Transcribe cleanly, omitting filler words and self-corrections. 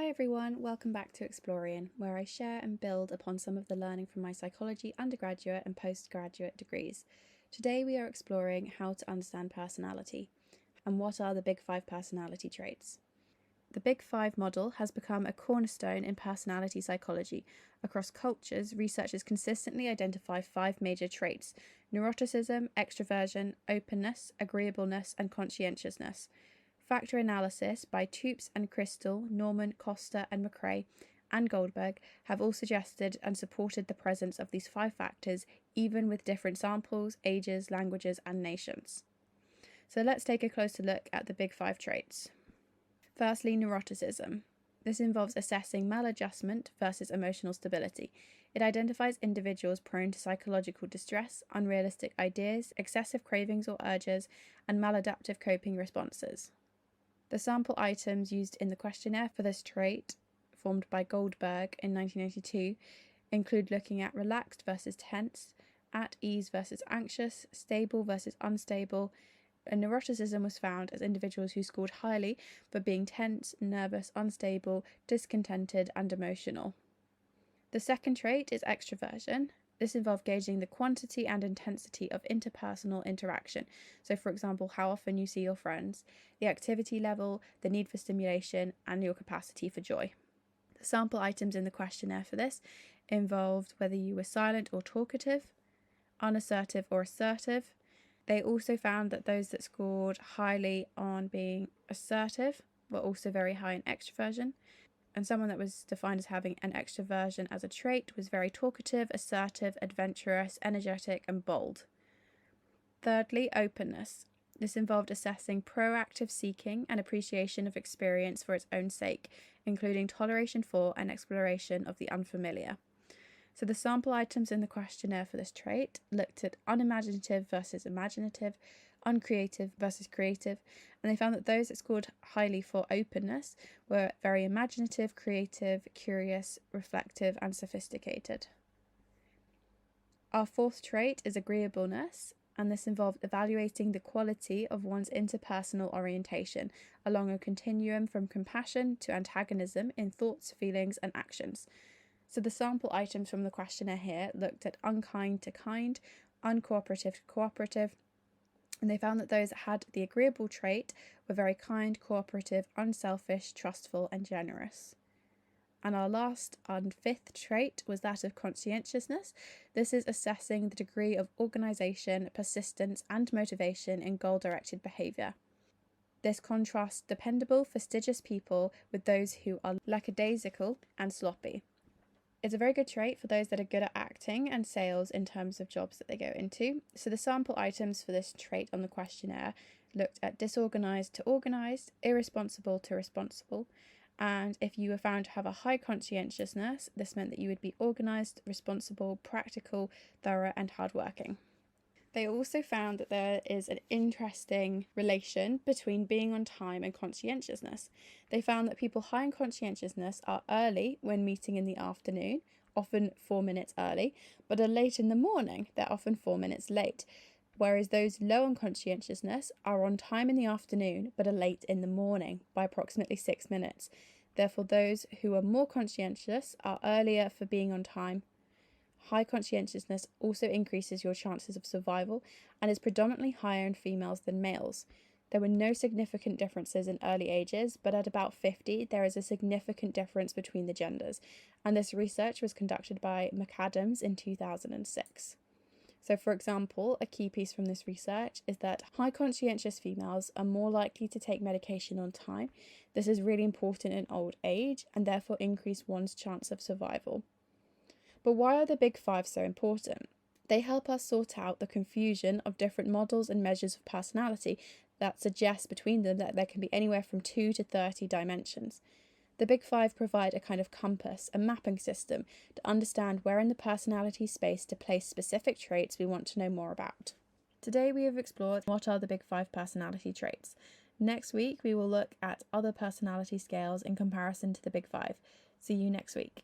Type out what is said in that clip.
Hi everyone, welcome back to Explorion, where I share and build upon some of the learning from my psychology undergraduate and postgraduate degrees. Today we are exploring how to understand personality, and what are the Big Five personality traits. The Big Five model has become a cornerstone in personality psychology. Across cultures, researchers consistently identify 5 major traits: neuroticism, extraversion, openness, agreeableness, and conscientiousness. Factor analysis by Tupes and Christal, Norman, Costa McCrae, and Goldberg have all suggested and supported the presence of these 5 factors, even with different samples, ages, languages, and nations. So let's take a closer look at the Big Five traits. Firstly, neuroticism. This involves assessing maladjustment versus emotional stability. It identifies individuals prone to psychological distress, unrealistic ideas, excessive cravings or urges, and maladaptive coping responses. The sample items used in the questionnaire for this trait, formed by Goldberg in 1982, include looking at relaxed versus tense, at ease versus anxious, stable versus unstable, and neuroticism was found as individuals who scored highly for being tense, nervous, unstable, discontented, and emotional. The second trait is extraversion. This involved gauging the quantity and intensity of interpersonal interaction. So, for example, how often you see your friends, the activity level, the need for stimulation, and your capacity for joy. The sample items in the questionnaire for this involved whether you were silent or talkative, unassertive or assertive. They also found that those that scored highly on being assertive were also very high in extraversion. And someone that was defined as having an extraversion as a trait was very talkative, assertive, adventurous, energetic, and bold. Thirdly, openness. This involved assessing proactive seeking and appreciation of experience for its own sake, including toleration for and exploration of the unfamiliar. So the sample items in the questionnaire for this trait looked at unimaginative versus imaginative, uncreative versus creative, and they found that those that scored highly for openness were very imaginative, creative, curious, reflective, and sophisticated. Our fourth trait is agreeableness, and this involved evaluating the quality of one's interpersonal orientation along a continuum from compassion to antagonism in thoughts, feelings, and actions. So the sample items from the questionnaire here looked at unkind to kind, uncooperative to cooperative, and they found that those that had the agreeable trait were very kind, cooperative, unselfish, trustful, and generous. And our last and fifth trait was that of conscientiousness. This is assessing the degree of organisation, persistence, and motivation in goal-directed behaviour. This contrasts dependable, fastidious people with those who are lackadaisical and sloppy. It's a very good trait for those that are good at acting and sales in terms of jobs that they go into. So the sample items for this trait on the questionnaire looked at disorganised to organised, irresponsible to responsible, and if you were found to have a high conscientiousness, this meant that you would be organised, responsible, practical, thorough, and hardworking. They also found that there is an interesting relation between being on time and conscientiousness. They found that people high in conscientiousness are early when meeting in the afternoon, often 4 minutes early, but are late in the morning, they're often 4 minutes late. Whereas those low on conscientiousness are on time in the afternoon, but are late in the morning by approximately 6 minutes. Therefore, those who are more conscientious are earlier for being on time. High conscientiousness also increases your chances of survival and is predominantly higher in females than males. There were no significant differences in early ages, but at about 50, there is a significant difference between the genders, and this research was conducted by McAdams in 2006. So, for example, a key piece from this research is that high conscientious females are more likely to take medication on time. This is really important in old age and therefore increase one's chance of survival. But why are the Big Five so important? They help us sort out the confusion of different models and measures of personality that suggest between them that there can be anywhere from 2 to 30 dimensions. The Big Five provide a kind of compass, a mapping system, to understand where in the personality space to place specific traits we want to know more about. Today we have explored what are the Big Five personality traits. Next week we will look at other personality scales in comparison to the Big Five. See you next week.